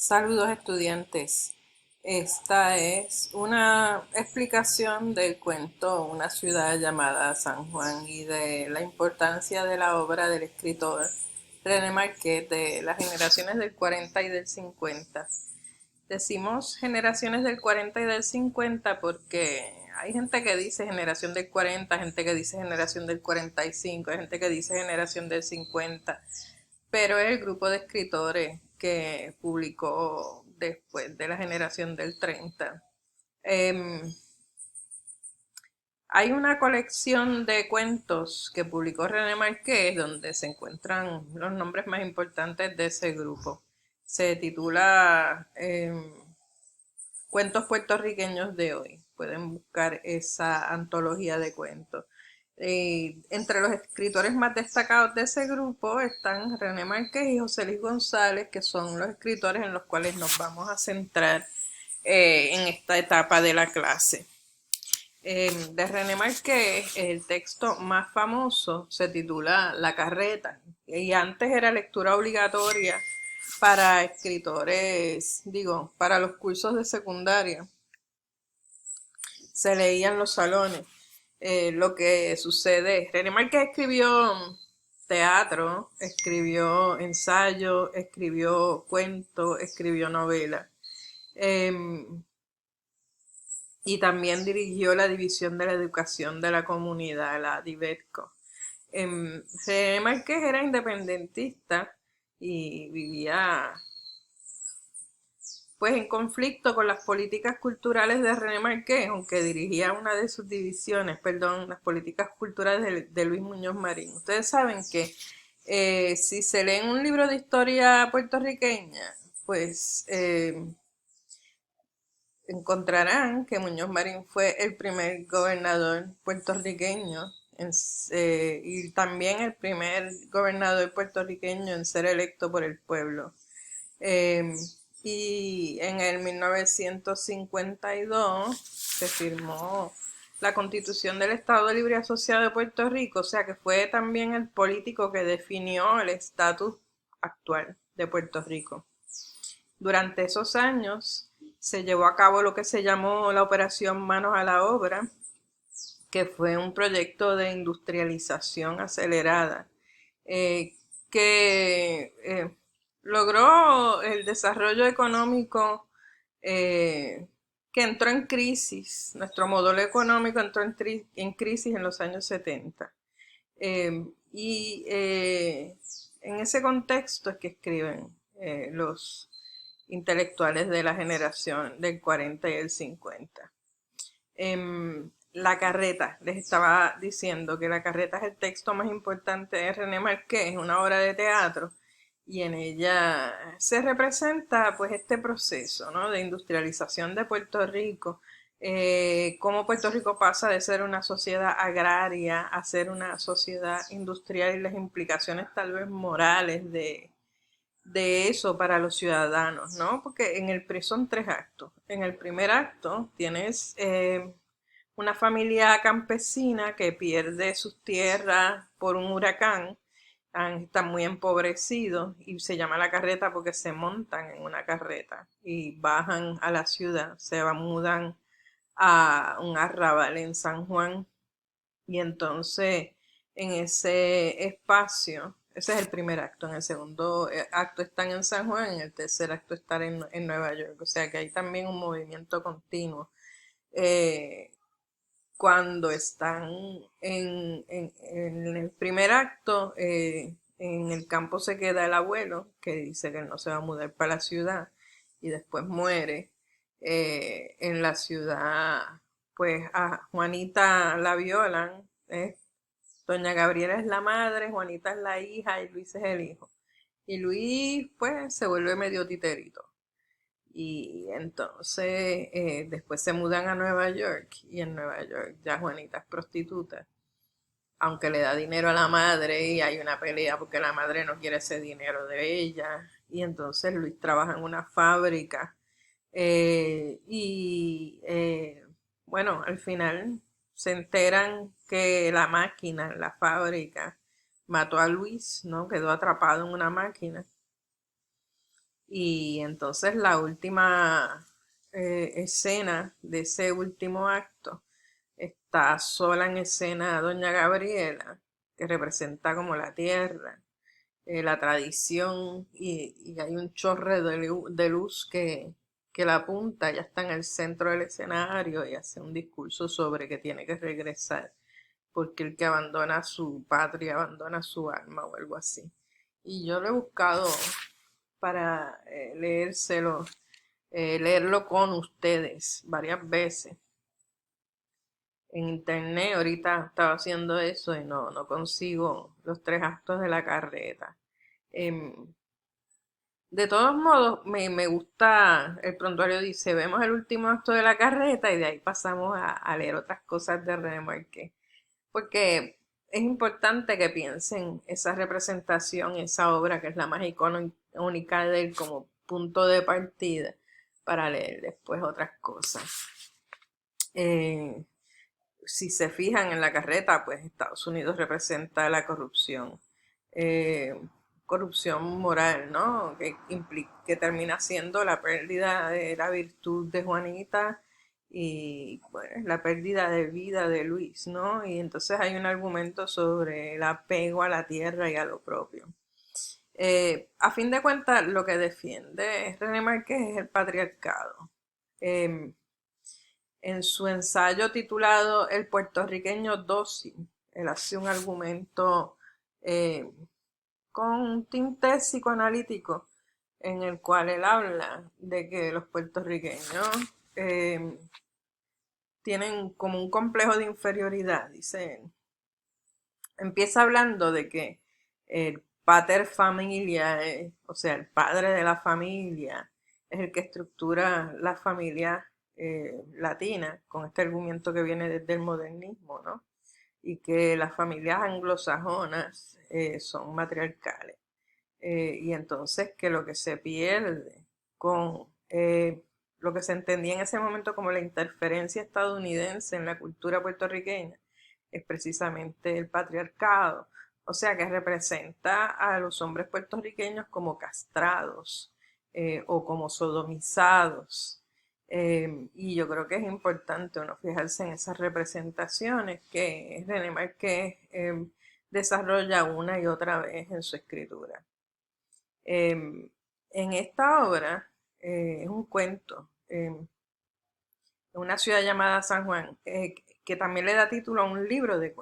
Saludos estudiantes. Esta es una explicación del cuento Una ciudad llamada San Juan y de la importancia de la obra del escritor René Marquet de las generaciones del 40 y del 50. Decimos generaciones del 40 y del 50 porque hay gente que dice generación del 40, gente que dice generación del 45, hay gente que dice generación del 50, pero es el grupo de escritores que publicó después de la generación del 30. Em, Hay una colección de cuentos que publicó René Marqués donde se encuentran los nombres más importantes de ese grupo. Se titula Cuentos puertorriqueños de hoy. Pueden buscar esa antología de cuentos. Entre los escritores más destacados de ese grupo están René Márquez y José Luis González, que son los escritores en los cuales nos vamos a centrar en esta etapa de la clase. De René Márquez, el texto más famoso se titula La Carreta, y antes era lectura obligatoria para escritores, digo, para los cursos de secundaria. Se leía en los salones. Lo que sucede, René Márquez escribió teatro, escribió ensayo, escribió cuento, escribió novela. Y también dirigió la División de la Educación de la Comunidad, la DIVETCO. René Márquez era independentista y vivía pues en conflicto con las políticas culturales de René Marqués, aunque dirigía una de sus divisiones, perdón, las políticas culturales de Luis Muñoz Marín. Ustedes saben que si se leen un libro de historia puertorriqueña, pues encontrarán que Muñoz Marín fue el primer gobernador puertorriqueño y también el primer gobernador puertorriqueño en ser electo por el pueblo. Eh, y en el 1952 se firmó la Constitución del Estado Libre Asociado de Puerto Rico, o sea que fue también el político que definió el estatus actual de Puerto Rico. Durante esos años se llevó a cabo lo que se llamó la Operación Manos a la Obra, que fue un proyecto de industrialización acelerada eh, que logró el desarrollo económico eh, que entró en crisis. Nuestro modelo económico entró en crisis en los años 70. Y en ese contexto es que escriben los intelectuales de la generación del 40 y el 50. La Carreta, les estaba diciendo que La Carreta es el texto más importante de René Marqués, es una obra de teatro y en ella se representa pues este proceso, ¿no?, de industrialización de Puerto Rico, cómo Puerto Rico pasa de ser una sociedad agraria a ser una sociedad industrial y las implicaciones tal vez morales de eso para los ciudadanos, ¿no? Porque son tres actos. En el primer acto tienes una familia campesina que pierde sus tierras por un huracán, están muy empobrecidos y se llama La Carreta porque se montan en una carreta y bajan a la ciudad, mudan a un arrabal en San Juan y entonces en ese espacio, ese es el primer acto, en el segundo acto están en San Juan, en el tercer acto están en Nueva York, o sea que hay también un movimiento continuo. Eh, Cuando están en el primer acto, en el campo se queda el abuelo, que dice que él no se va a mudar para la ciudad, y después muere. En la ciudad, pues a Juanita la violan, doña Gabriela es la madre, Juanita es la hija y Luis es el hijo. Y Luis, pues, se vuelve medio titerito. Y entonces después se mudan a Nueva York y en Nueva York ya Juanita es prostituta, aunque le da dinero a la madre y hay una pelea porque la madre no quiere ese dinero de ella. Y entonces Luis trabaja en una fábrica y bueno, al final se enteran que la máquina, la fábrica, mató a Luis, ¿no? Quedó atrapado en una máquina Y entonces la última escena de ese último acto está sola en escena Doña Gabriela, que representa como la tierra, la tradición, y hay un chorre de luz que la apunta, ya está en el centro del escenario y hace un discurso sobre que tiene que regresar, porque el que abandona su patria abandona su alma o algo así. Y yo lo he buscado para leerlo con ustedes varias veces en internet. Ahorita estaba haciendo eso y no consigo los tres actos de la carreta. Em, de todos modos, me gusta, el prontuario dice, vemos el último acto de la carreta y de ahí pasamos a leer otras cosas de René Marqués, porque es importante que piensen esa representación, esa obra que es la más icónica de él como punto de partida para leer después otras cosas. Eh, si se fijan en la carreta, pues Estados Unidos representa la corrupción, eh, corrupción moral, ¿no? Que termina siendo la pérdida de la virtud de Juanita y bueno, la pérdida de vida de Luis, ¿no? Y entonces hay un argumento sobre el apego a la tierra y a lo propio. A fin de cuentas, lo que defiende René Márquez es el patriarcado. Eh, en su ensayo titulado El puertorriqueño dócil, él hace un argumento eh, con un tinte psicoanalítico en el cual él habla de que los puertorriqueños eh, tienen como un complejo de inferioridad, dice él. Empieza hablando de que el pater familia, o sea, el padre de la familia, es el que estructura la familia latina, con este argumento que viene desde el modernismo, ¿no? Y que las familias anglosajonas son matriarcales. Y entonces que lo que se pierde con lo que se entendía en ese momento como la interferencia estadounidense en la cultura puertorriqueña es precisamente el patriarcado, o sea que representa a los hombres puertorriqueños como castrados o como sodomizados. Y yo creo que es importante uno fijarse en esas representaciones que René Márquez desarrolla una y otra vez en su escritura. En esta obra es un cuento en una ciudad llamada San Juan, que también le da título a un libro de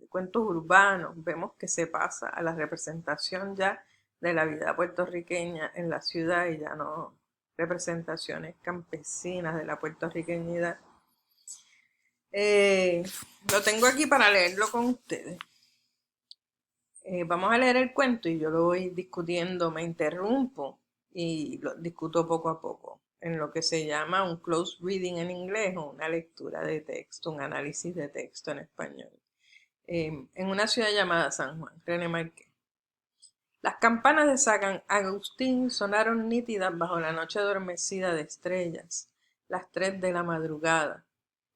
cuentos urbanos. Vemos que se pasa a la representación ya de la vida puertorriqueña en la ciudad y ya no representaciones campesinas de la puertorriqueñidad. Eh, lo tengo aquí para leerlo con ustedes. Vamos a leer el cuento y yo lo voy discutiendo, me interrumpo y lo discuto poco a poco, en lo que se llama un close reading en inglés o una lectura de texto, un análisis de texto en español. En una ciudad llamada San Juan, René Marqués. Las campanas de San Agustín sonaron nítidas bajo la noche adormecida de estrellas, las 3 de la madrugada.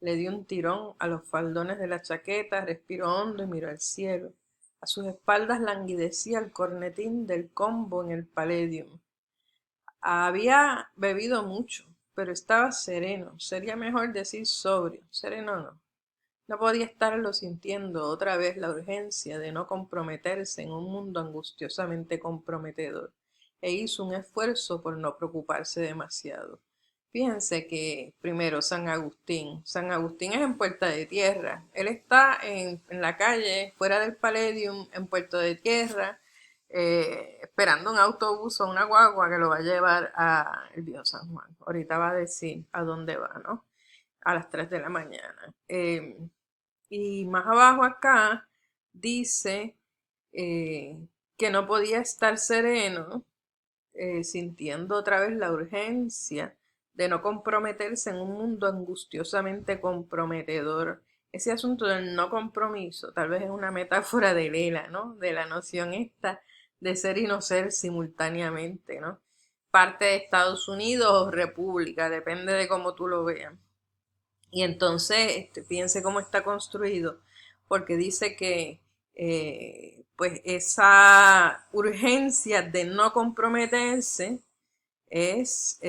Le dio un tirón a los faldones de la chaqueta, respiró hondo y miró al cielo. A sus espaldas languidecía el cornetín del combo en el Palladium. Había bebido mucho, pero estaba sereno. Sería mejor decir sobrio. Sereno no. No podía estarlo sintiendo otra vez la urgencia de no comprometerse en un mundo angustiosamente comprometedor, e hizo un esfuerzo por no preocuparse demasiado. Fíjense que primero San Agustín. San Agustín es en Puerta de Tierra. Él está en la calle, fuera del Palladium, en Puerto de Tierra, esperando un autobús o una guagua que lo va a llevar a el Viejo San Juan. Ahorita va a decir a dónde va, ¿no? A las 3 de la mañana. Y más abajo acá dice eh, que no podía estar sereno, sintiendo otra vez la urgencia de no comprometerse en un mundo angustiosamente comprometedor. Ese asunto del no compromiso tal vez es una metáfora de Lela, ¿no? De la noción esta de ser y no ser simultáneamente, ¿no? Parte de Estados Unidos o república, depende de cómo tú lo veas. Y entonces, piense cómo está construido, porque dice que pues esa urgencia de no comprometerse es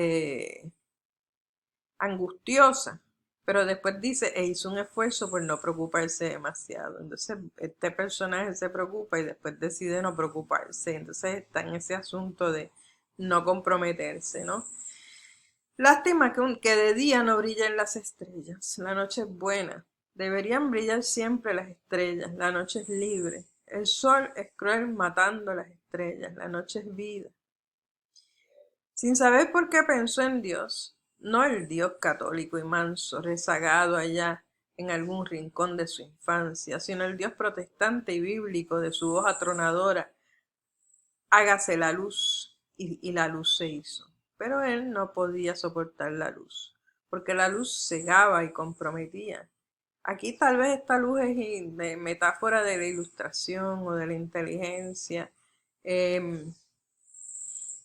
angustiosa, pero después dice, e hizo un esfuerzo por no preocuparse demasiado. Entonces, este personaje se preocupa y después decide no preocuparse. Entonces está en ese asunto de no comprometerse, ¿no? Lástima que de día no brillan las estrellas. La noche es buena. Deberían brillar siempre las estrellas. La noche es libre. El sol es cruel matando las estrellas. La noche es vida. Sin saber por qué pensó en Dios, no el Dios católico y manso, rezagado allá en algún rincón de su infancia, sino el Dios protestante y bíblico de su voz atronadora, hágase la luz, y la luz se hizo. Pero él no podía soportar la luz, porque la luz cegaba y comprometía. Aquí tal vez esta luz es de metáfora de la ilustración o de la inteligencia, em,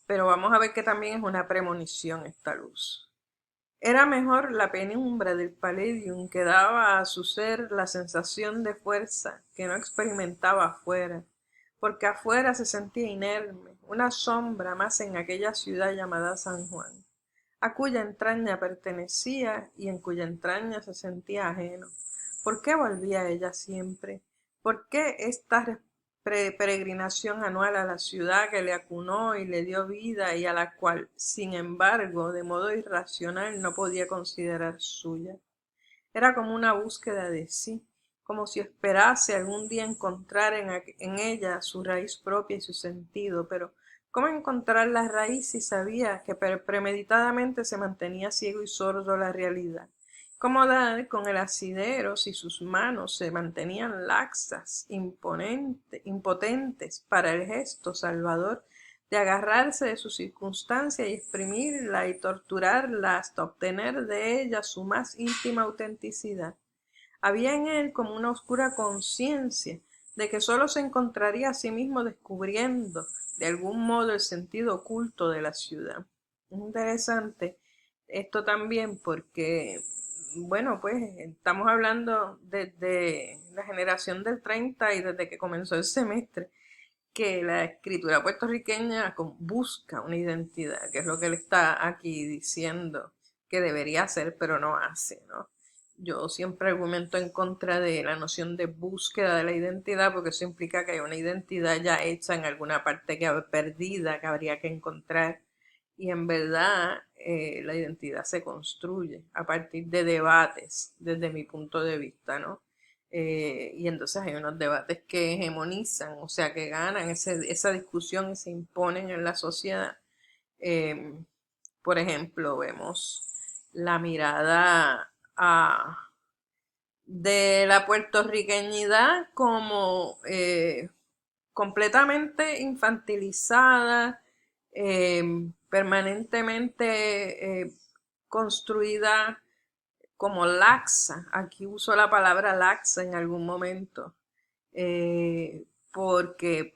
pero vamos a ver que también es una premonición esta luz. Era mejor la penumbra del palladium que daba a su ser la sensación de fuerza que no experimentaba afuera, porque afuera se sentía inerme, una sombra más en aquella ciudad llamada San Juan, a cuya entraña pertenecía y en cuya entraña se sentía ajeno. ¿Por qué volvía ella siempre? ¿Por qué esta peregrinación anual a la ciudad que le acunó y le dio vida y a la cual, sin embargo, de modo irracional no podía considerar suya? Era como una búsqueda de sí, como si esperase algún día encontrar en ella su raíz propia y su sentido, pero ¿cómo encontrar la raíz si sabía que premeditadamente se mantenía ciego y sordo a la realidad? ¿Cómo dar con el asidero si sus manos se mantenían laxas, impotentes para el gesto salvador de agarrarse de su circunstancia y exprimirla y torturarla hasta obtener de ella su más íntima autenticidad? Había en él como una oscura conciencia de que sólo se encontraría a sí mismo descubriendo de algún modo el sentido oculto de la ciudad. Es interesante esto también porque, bueno, pues estamos hablando desde la generación del 30 y desde que comenzó el semestre, que la escritura puertorriqueña busca una identidad, que es lo que él está aquí diciendo que debería hacer, pero no hace, ¿no? Yo siempre argumento en contra de la noción de búsqueda de la identidad, porque eso implica que hay una identidad ya hecha en alguna parte perdida que habría que encontrar. Y en verdad la identidad se construye a partir de debates, desde mi punto de vista, ¿no? Y entonces hay unos debates que hegemonizan, o sea, que ganan esa discusión y se imponen en la sociedad. Eh, por ejemplo, vemos la mirada de la puertorriqueñidad como completamente infantilizada, permanentemente construida como laxa. Aquí uso la palabra laxa en algún momento, porque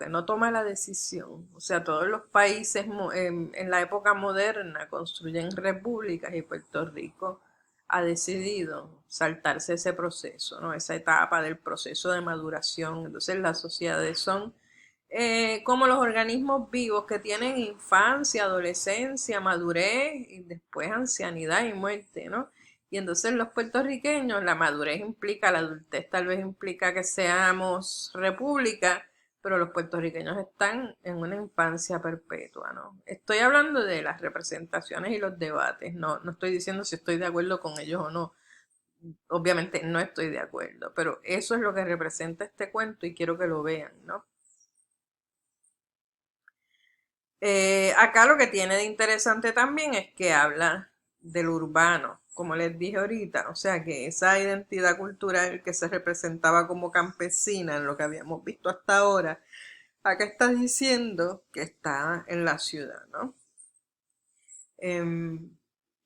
no toma la decisión. O sea, todos los países en la época moderna construyen repúblicas y Puerto Rico ha decidido saltarse ese proceso, ¿no? Esa etapa del proceso de maduración. Entonces las sociedades son como los organismos vivos que tienen infancia, adolescencia, madurez y después ancianidad y muerte, ¿no? Y entonces los puertorriqueños, la madurez implica, la adultez tal vez implica que seamos república, pero los puertorriqueños están en una infancia perpetua, ¿no? Estoy hablando de las representaciones y los debates, no estoy diciendo si estoy de acuerdo con ellos o no. Obviamente no estoy de acuerdo, pero eso es lo que representa este cuento y quiero que lo vean, ¿no? Acá lo que tiene de interesante también es que habla del urbano, como les dije ahorita, o sea que esa identidad cultural que se representaba como campesina en lo que habíamos visto hasta ahora, acá está diciendo que está en la ciudad, ¿no? Em,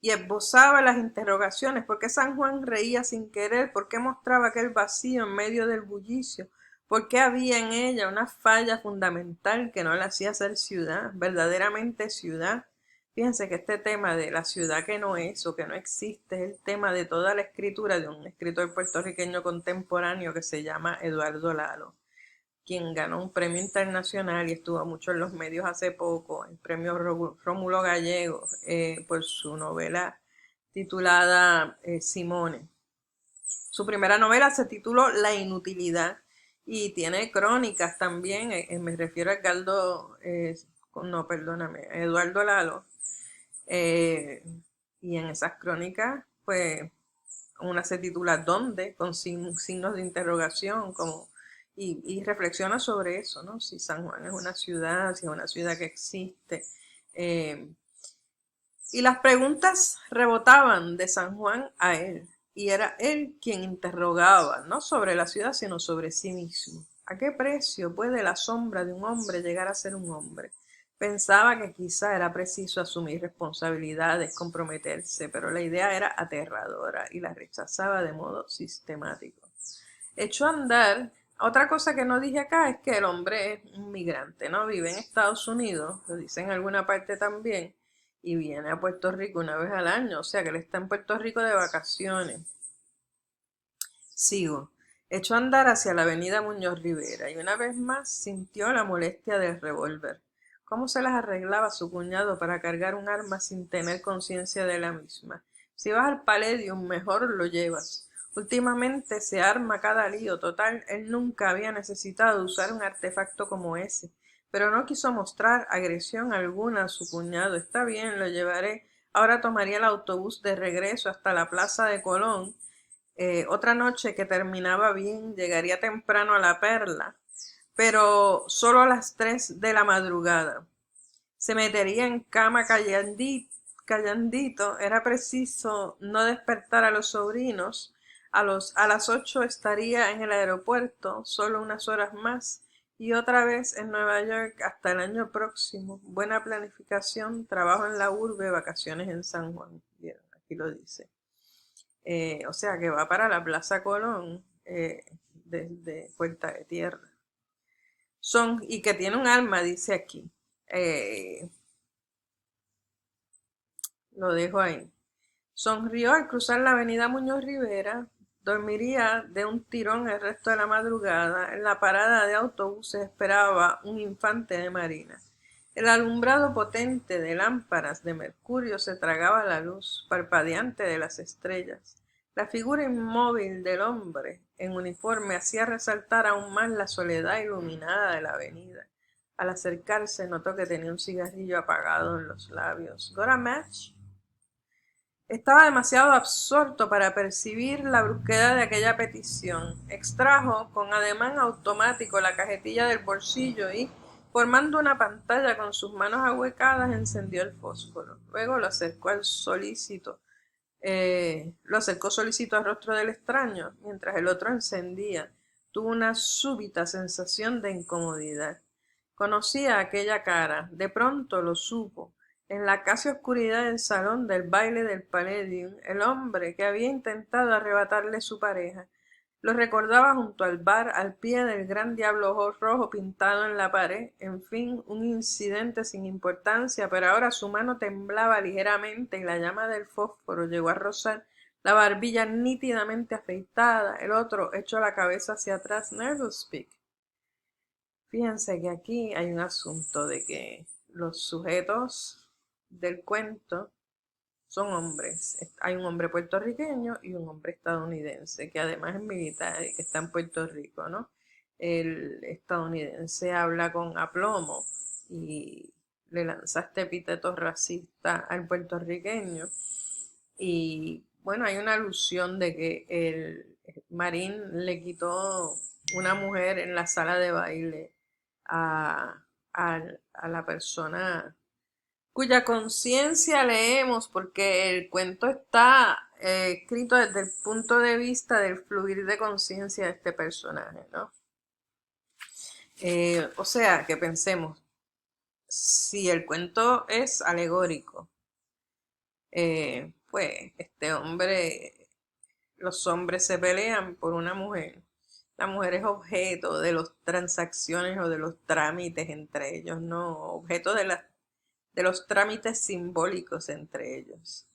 y esbozaba las interrogaciones: ¿por qué San Juan reía sin querer? ¿Por qué mostraba aquel vacío en medio del bullicio? ¿Por qué había en ella una falla fundamental que no la hacía ser ciudad, verdaderamente ciudad? Fíjense que este tema de la ciudad que no es o que no existe es el tema de toda la escritura de un escritor puertorriqueño contemporáneo que se llama Eduardo Lalo, quien ganó un premio internacional y estuvo mucho en los medios hace poco, el premio Rómulo Gallego, por su novela titulada Simone. Su primera novela se tituló La inutilidad y tiene crónicas también, me refiero a Eduardo Lalo, y en esas crónicas, pues, una se titula ¿Dónde? Con signos de interrogación, y reflexiona sobre eso, ¿no? Si San Juan es una ciudad, si es una ciudad que existe. Y las preguntas rebotaban de San Juan a él, y era él quien interrogaba, no sobre la ciudad, sino sobre sí mismo. ¿A qué precio puede la sombra de un hombre llegar a ser un hombre? Pensaba que quizá era preciso asumir responsabilidades, comprometerse, pero la idea era aterradora y la rechazaba de modo sistemático. Echó a andar. Otra cosa que no dije acá es que el hombre es un migrante, ¿no? Vive en Estados Unidos, lo dice en alguna parte también, y viene a Puerto Rico una vez al año, o sea que él está en Puerto Rico de vacaciones. Sigo. Echó a andar hacia la avenida Muñoz Rivera y una vez más sintió la molestia del revólver. ¿Cómo se las arreglaba su cuñado para cargar un arma sin tener conciencia de la misma? Si vas al Palladium, mejor lo llevas. Últimamente se arma cada lío. Total, él nunca había necesitado usar un artefacto como ese, pero no quiso mostrar agresión alguna a su cuñado. Está bien, lo llevaré. Ahora tomaría el autobús de regreso hasta la Plaza de Colón. Otra noche que terminaba bien, llegaría temprano a la Perla, pero solo a las 3 de la madrugada. Se metería en cama callandito. Era preciso no despertar a los sobrinos. A las 8 estaría en el aeropuerto, solo unas horas más, y otra vez en Nueva York hasta el año próximo. Buena planificación, trabajo en la urbe, vacaciones en San Juan. Bien, aquí lo dice. O sea que va para la Plaza Colón, desde Puerta de Tierra. Y que tiene un alma, dice aquí. Lo dejo ahí. Sonrió al cruzar la avenida Muñoz Rivera. Dormiría de un tirón el resto de la madrugada. En la parada de autobuses esperaba un infante de marina. El alumbrado potente de lámparas de mercurio se tragaba la luz parpadeante de las estrellas. La figura inmóvil del hombre en uniforme hacía resaltar aún más la soledad iluminada de la avenida. Al acercarse notó que tenía un cigarrillo apagado en los labios. ¿Got a match? Estaba demasiado absorto para percibir la brusquedad de aquella petición. Extrajo con ademán automático la cajetilla del bolsillo y, formando una pantalla con sus manos ahuecadas, encendió el fósforo. Luego lo acercó solícito al rostro del extraño, mientras el otro encendía. Tuvo una súbita sensación de incomodidad. Conocía aquella cara, de pronto lo supo. En la casi oscuridad del salón del baile del Palladium, el hombre que había intentado arrebatarle su pareja lo recordaba junto al bar, al pie del gran diablo rojo pintado en la pared. En fin, un incidente sin importancia, pero ahora su mano temblaba ligeramente y la llama del fósforo llegó a rozar la barbilla nítidamente afeitada. El otro echó la cabeza hacia atrás. Never speak. Fíjense que aquí hay un asunto de que los sujetos del cuento son hombres. Hay un hombre puertorriqueño y un hombre estadounidense, que además es militar y que está en Puerto Rico, ¿no? El estadounidense habla con aplomo y le lanza este epíteto racista al puertorriqueño. Y bueno, hay una alusión de que el Marín le quitó una mujer en la sala de baile a, a la persona cuya conciencia leemos, porque el cuento está escrito desde el punto de vista del fluir de conciencia de este personaje, ¿no? O sea, que pensemos, si el cuento es alegórico, pues los hombres se pelean por una mujer. La mujer es objeto de las transacciones o de los trámites entre ellos, no objeto de los trámites simbólicos entre ellos.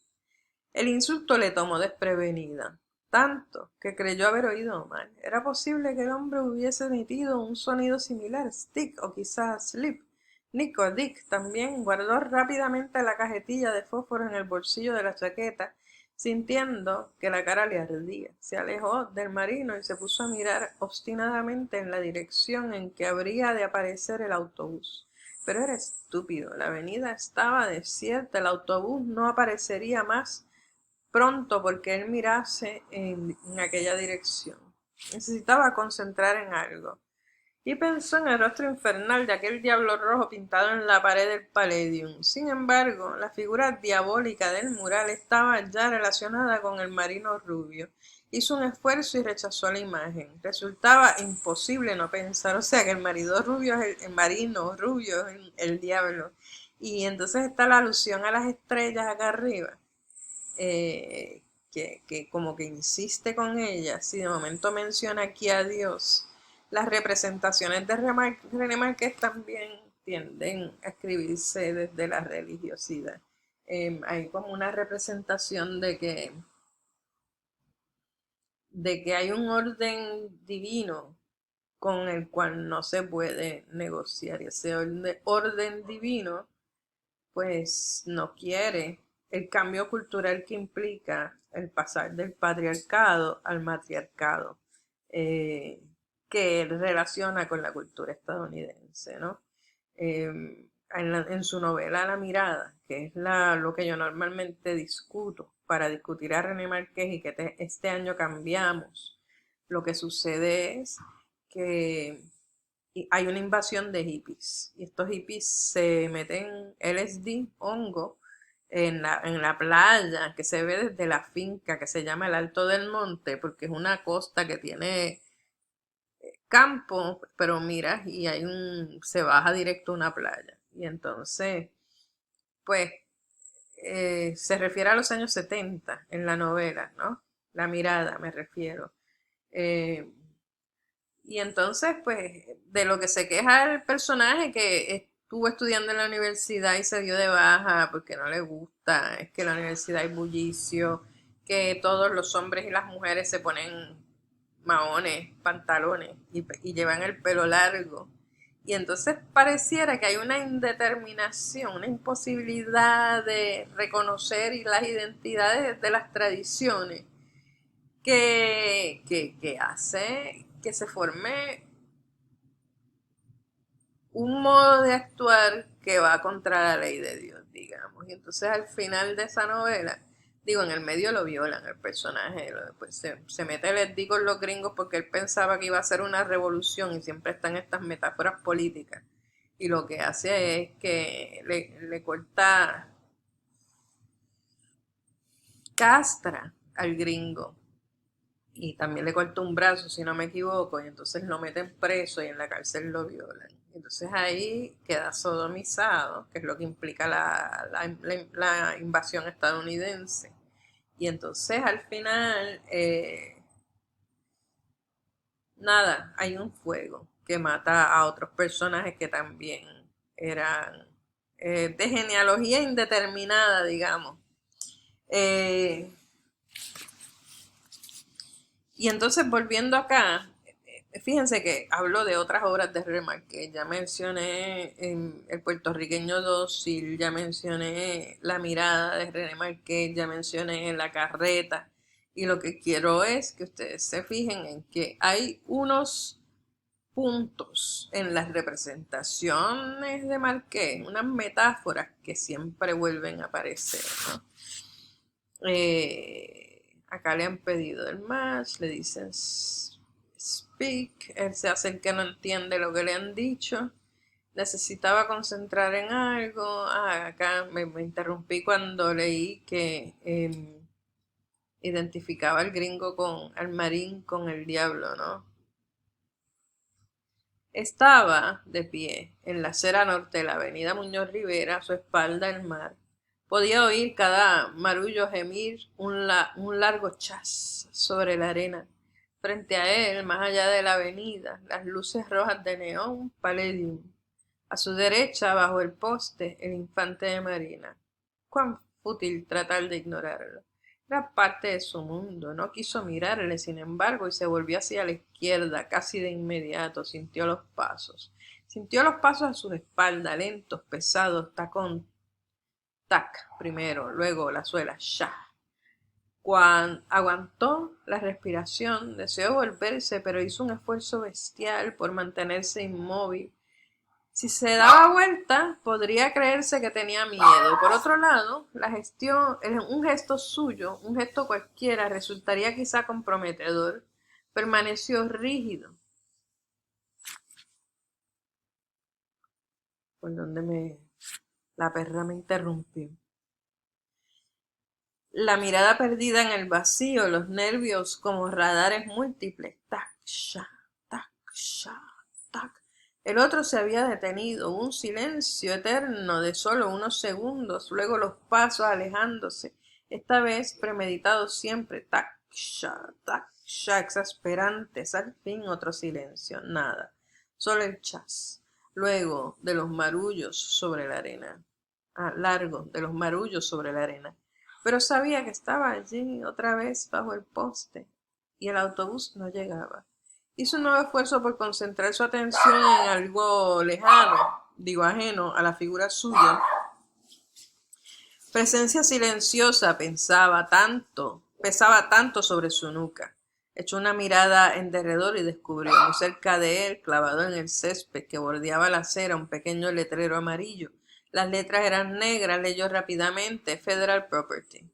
El insulto le tomó desprevenida. tanto que creyó haber oído mal. Era posible que el hombre hubiese emitido un sonido similar, stick o quizás slip. Nick o Dick también guardó rápidamente la cajetilla de fósforo en el bolsillo de la chaqueta, sintiendo que la cara le ardía. Se alejó del marino y se puso a mirar obstinadamente en la dirección en que habría de aparecer el autobús. Pero era estúpido, la avenida estaba desierta, el autobús no aparecería más pronto porque él mirase en aquella dirección. Necesitaba concentrar en algo. Y pensó en el rostro infernal de aquel diablo rojo pintado en la pared del Palladium. Sin embargo, la figura diabólica del mural estaba ya relacionada con el marino rubio. Hizo un esfuerzo y rechazó la imagen. Resultaba imposible no pensar, o sea que el marino rubio es el marino rubio es el diablo. Y entonces está la alusión a las estrellas acá arriba, que como que insiste con ellas. Si de momento menciona aquí a Dios, las representaciones de René Márquez también tienden a escribirse desde la religiosidad. Hay como una representación de que hay un orden divino con el cual no se puede negociar. Y ese orden divino pues no quiere el cambio cultural que implica el pasar del patriarcado al matriarcado, eh, que él relaciona con la cultura estadounidense, ¿no? En su novela La Mirada, que es lo que yo normalmente discuto para discutir a René Márquez y que este año cambiamos, lo que sucede es que hay una invasión de hippies y estos hippies se meten LSD, hongo, en la playa que se ve desde la finca que se llama el Alto del Monte, porque es una costa que tiene campo, pero miras y se baja directo a una playa. Y entonces, pues, se refiere a los años 70 en la novela, ¿no? La Mirada, me refiero. Eh, Y entonces, pues, de lo que se queja el personaje que estuvo estudiando en la universidad y se dio de baja porque no le gusta, es que la universidad hay bullicio, que todos los hombres y las mujeres se ponen maones, pantalones y llevan el pelo largo. Y entonces pareciera que hay una indeterminación, una imposibilidad de reconocer las identidades de las tradiciones que hace que se forme un modo de actuar que va contra la ley de Dios, digamos. Y entonces al final de esa novela, digo, en el medio lo violan el personaje, pues se mete el SD con los gringos porque él pensaba que iba a ser una revolución y siempre están estas metáforas políticas. Y lo que hace es que le corta, castra al gringo y también le cortó un brazo, si no me equivoco, y entonces lo meten preso y en la cárcel lo violan. Entonces ahí queda sodomizado, que es lo que implica la invasión estadounidense. Y entonces al final, nada, hay un fuego que mata a otros personajes que también eran de genealogía indeterminada, digamos. Eh, Y entonces volviendo acá, fíjense que hablo de otras obras de Remarque. Ya mencioné El puertorriqueño dócil, ya mencioné La mirada de René Marqués, ya mencioné La carreta. Y lo que quiero es que ustedes se fijen en que hay unos puntos en las representaciones de Marqués, unas metáforas que siempre vuelven a aparecer, ¿no? Acá le han pedido el match, le dicen speak, él se hace el que no entiende lo que le han dicho, necesitaba concentrar en algo. Acá me interrumpí cuando leí que identificaba al gringo al marín con el diablo, ¿no? Estaba de pie en la acera norte de la avenida Muñoz Rivera, a su espalda el mar. Podía oír cada marullo gemir un largo chas sobre la arena. Frente a él, más allá de la avenida, las luces rojas de neón Palladium. A su derecha, bajo el poste, el infante de marina. Cuán fútil tratar de ignorarlo. Era parte de su mundo. No quiso mirarle, sin embargo, y se volvió hacia la izquierda casi de inmediato. Sintió los pasos a su espalda, lentos, pesados, tacón, tac, primero, luego la suela, sha. Cuando aguantó la respiración, deseó volverse, pero hizo un esfuerzo bestial por mantenerse inmóvil. Si se daba vuelta, podría creerse que tenía miedo. Por otro lado, un gesto suyo, un gesto cualquiera, resultaría quizá comprometedor. Permaneció rígido. Por donde la perra me interrumpió. La mirada perdida en el vacío, los nervios como radares múltiples. Tac, sha, tac, sha, tac. El otro se había detenido, un silencio eterno de solo unos segundos, luego los pasos alejándose, esta vez premeditados siempre. Tac, sha, exasperantes. Al fin otro silencio, nada, solo el chas. Luego de los marullos sobre la arena. Largo de los marullos sobre la arena. Pero sabía que estaba allí otra vez bajo el poste y el autobús no llegaba. Hizo un nuevo esfuerzo por concentrar su atención en algo lejano, ajeno a la figura suya. Presencia silenciosa pesaba tanto sobre su nuca. Echó una mirada en derredor y descubrió, muy cerca de él, clavado en el césped que bordeaba la acera, un pequeño letrero amarillo. Las letras eran negras, leyó rápidamente Federal Property.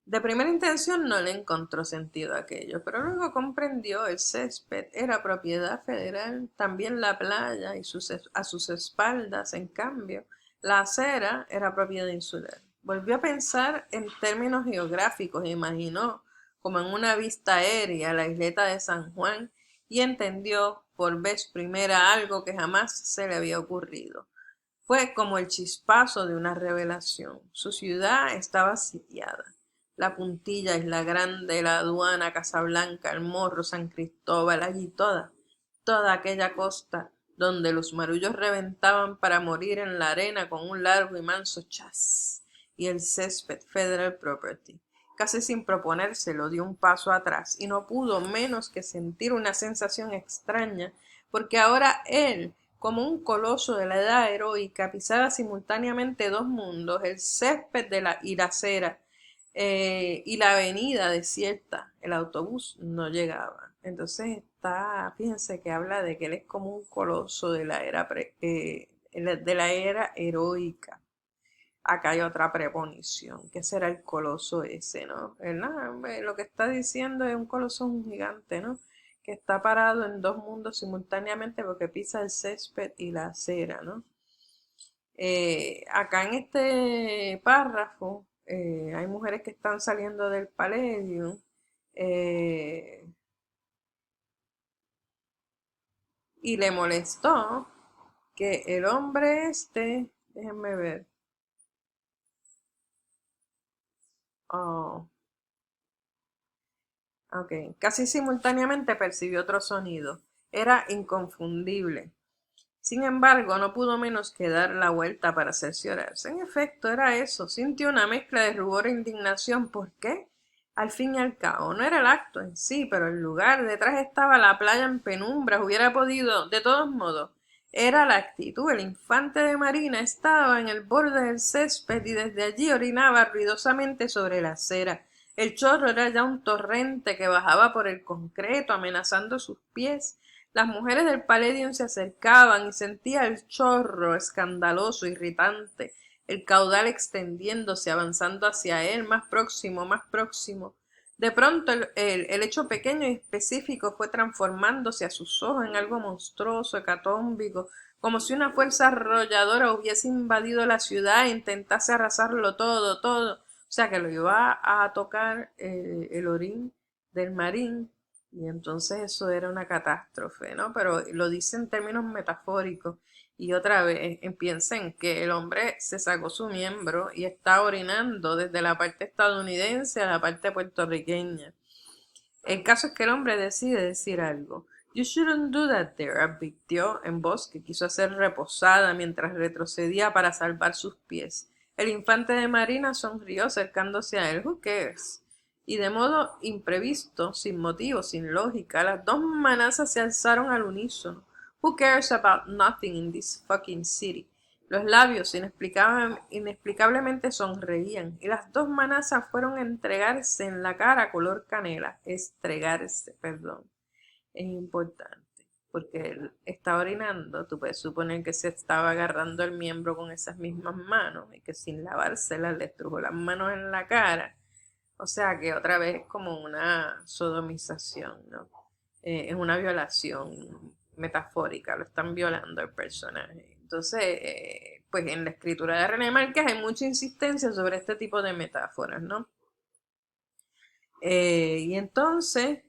De primera intención no le encontró sentido a aquello, pero luego comprendió el césped era propiedad federal, también la playa y a sus espaldas, en cambio, la acera era propiedad insular. Volvió a pensar en términos geográficos e imaginó, como en una vista aérea, la isleta de San Juan y entendió por vez primera algo que jamás se le había ocurrido. Fue como el chispazo de una revelación. Su ciudad estaba sitiada. La Puntilla, Isla Grande, la Aduana, Casablanca, El Morro, San Cristóbal, allí toda aquella costa donde los marullos reventaban para morir en la arena con un largo y manso chas, y el césped Federal Property. Casi sin proponérselo dio un paso atrás y no pudo menos que sentir una sensación extraña, porque ahora él, como un coloso de la edad heroica, pisaba simultáneamente dos mundos, el césped y la acera, y la avenida desierta. El autobús no llegaba. Entonces fíjense que habla de que él es como un coloso de la era heroica. Acá hay otra preponición. ¿Qué será el coloso ese, no? Lo que está diciendo es un coloso, un gigante, ¿no? Que está parado en dos mundos simultáneamente porque pisa el césped y la acera, ¿no? Acá en este párrafo hay mujeres que están saliendo del Palladium, eh, y le molestó que el hombre déjenme ver, oh, ok, casi simultáneamente percibió otro sonido, era inconfundible. Sin embargo, no pudo menos que dar la vuelta para cerciorarse. En efecto, era eso. Sintió una mezcla de rubor e indignación. ¿Por qué? Al fin y al cabo, no era el acto en sí, pero el lugar. Detrás estaba la playa en penumbras. Hubiera podido, de todos modos. Era la actitud. El infante de Marina estaba en el borde del césped y desde allí orinaba ruidosamente sobre la acera. El chorro era ya un torrente que bajaba por el concreto, amenazando sus pies. Las mujeres del Palladium se acercaban y sentía el chorro escandaloso, irritante, el caudal extendiéndose, avanzando hacia él, más próximo, más próximo. De pronto el hecho pequeño y específico fue transformándose a sus ojos en algo monstruoso, hecatómbico, como si una fuerza arrolladora hubiese invadido la ciudad e intentase arrasarlo todo, todo. O sea que lo iba a tocar el orín del marín y entonces eso era una catástrofe, ¿no? Pero lo dice en términos metafóricos. Y otra vez, piensen que el hombre se sacó su miembro y está orinando desde la parte estadounidense a la parte puertorriqueña. El caso es que el hombre decide decir algo. You shouldn't do that there, advirtió en voz que quiso hacer reposada mientras retrocedía para salvar sus pies. El infante de marina sonrió acercándose a él. Who cares? Y de modo imprevisto, sin motivo, sin lógica, las dos manazas se alzaron al unísono. Who cares about nothing in this fucking city? Los labios inexplicablemente sonreían, y las dos manazas fueron a entregarse en la cara color canela. Estregarse, perdón. Es importante, porque él estaba orinando, tú puedes suponer que se estaba agarrando el miembro con esas mismas manos y que sin lavárselas le estrujó las manos en la cara. O sea que otra vez es como una sodomización, ¿no? Es una violación metafórica, lo están violando al personaje. Entonces, pues en la escritura de René Márquez hay mucha insistencia sobre este tipo de metáforas, ¿no? Y entonces,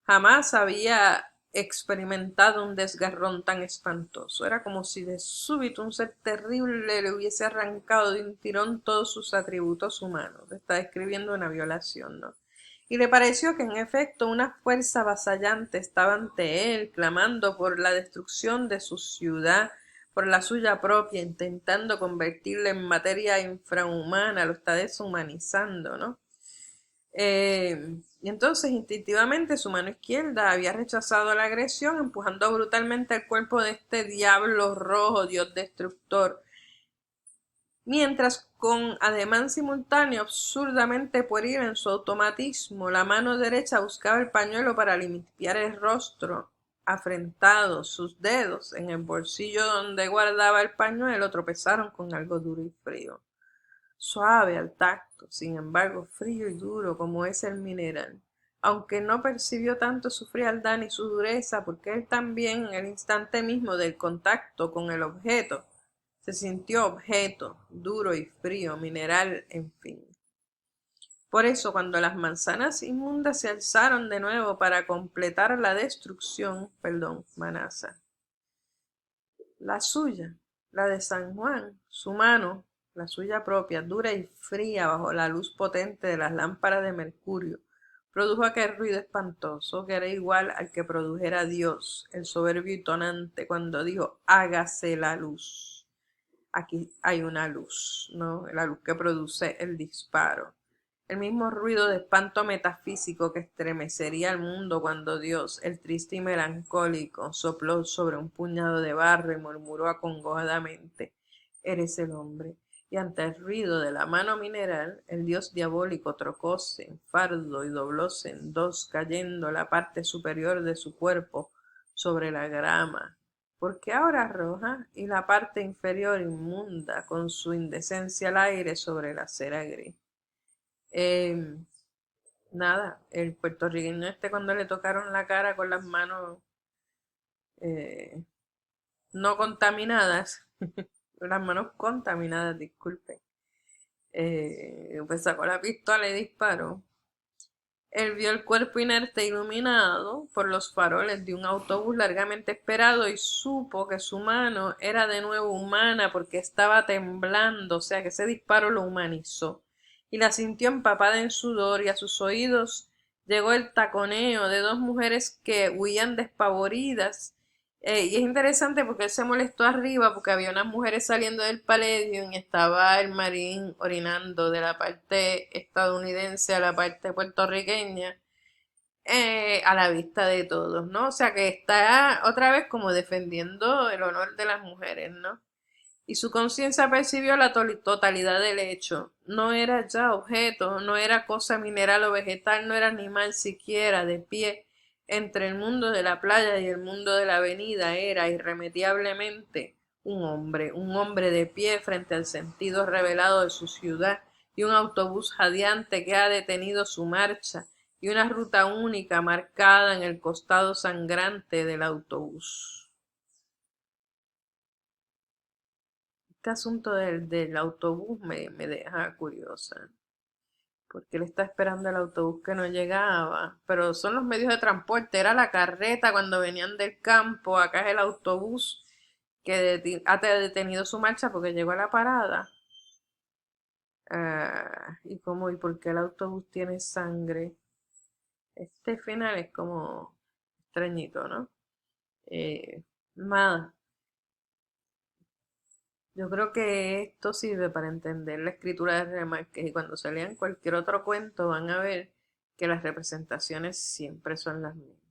jamás había experimentado un desgarrón tan espantoso. Era como si de súbito un ser terrible le hubiese arrancado de un tirón todos sus atributos humanos. Está describiendo una violación, ¿no? Y le pareció que en efecto una fuerza avasallante estaba ante él, clamando por la destrucción de su ciudad, por la suya propia, intentando convertirla en materia infrahumana, lo está deshumanizando, ¿no? Y entonces instintivamente su mano izquierda había rechazado la agresión, empujando brutalmente el cuerpo de este diablo rojo, dios destructor, mientras con ademán simultáneo, absurdamente pueril en su automatismo, la mano derecha buscaba el pañuelo para limpiar el rostro afrentado. Sus dedos, en el bolsillo donde guardaba el pañuelo, tropezaron con algo duro y frío. Suave al tacto, sin embargo frío y duro como es el mineral, aunque no percibió tanto su frialdad ni su dureza, porque él también en el instante mismo del contacto con el objeto se sintió objeto, duro y frío, mineral, en fin. Por eso cuando las manzanas inmundas se alzaron de nuevo para completar la destrucción, perdón, Manasa, la suya, la de San Juan, su mano, la suya propia, dura y fría bajo la luz potente de las lámparas de mercurio, produjo aquel ruido espantoso que era igual al que produjera Dios, el soberbio y tonante, cuando dijo, hágase la luz. Aquí hay una luz, ¿no? La luz que produce el disparo. El mismo ruido de espanto metafísico que estremecería al mundo cuando Dios, el triste y melancólico, sopló sobre un puñado de barro y murmuró acongojadamente, eres el hombre. Y ante el ruido de la mano mineral, el dios diabólico trocóse en fardo y doblóse en dos, cayendo la parte superior de su cuerpo sobre la grama, porque ahora roja, y la parte inferior inmunda, con su indecencia al aire sobre la cera gris. Em, Nada, el puertorriqueño este cuando le tocaron la cara con las manos eh, no contaminadas, las manos contaminadas, disculpen, pues sacó la pistola y disparó. Él vio el cuerpo inerte iluminado por los faroles de un autobús largamente esperado y supo que su mano era de nuevo humana porque estaba temblando, o sea que ese disparo lo humanizó. Y la sintió empapada en sudor y a sus oídos llegó el taconeo de dos mujeres que huían despavoridas. Y es interesante porque él se molestó arriba porque había unas mujeres saliendo del Palladium y estaba el marín orinando de la parte estadounidense a la parte puertorriqueña, a la vista de todos, ¿no? O sea que está otra vez como defendiendo el honor de las mujeres, ¿no? Y su conciencia percibió la totalidad del hecho. No era ya objeto, no era cosa mineral o vegetal, no era animal siquiera, de pie entre el mundo de la playa y el mundo de la avenida, era irremediablemente un hombre de pie frente al sentido revelado de su ciudad, y un autobús jadeante que ha detenido su marcha, y una ruta única marcada en el costado sangrante del autobús. Este asunto del autobús me deja curiosa, porque él está esperando el autobús que no llegaba, pero son los medios de transporte, era la carreta cuando venían del campo, acá es el autobús que ha detenido su marcha porque llegó a la parada. ¿Y por qué el autobús tiene sangre? Este final es como extrañito, ¿no? Eh, Nada, Yo creo que esto sirve para entender la escritura de René Márquez y cuando se lean cualquier otro cuento van a ver que las representaciones siempre son las mismas.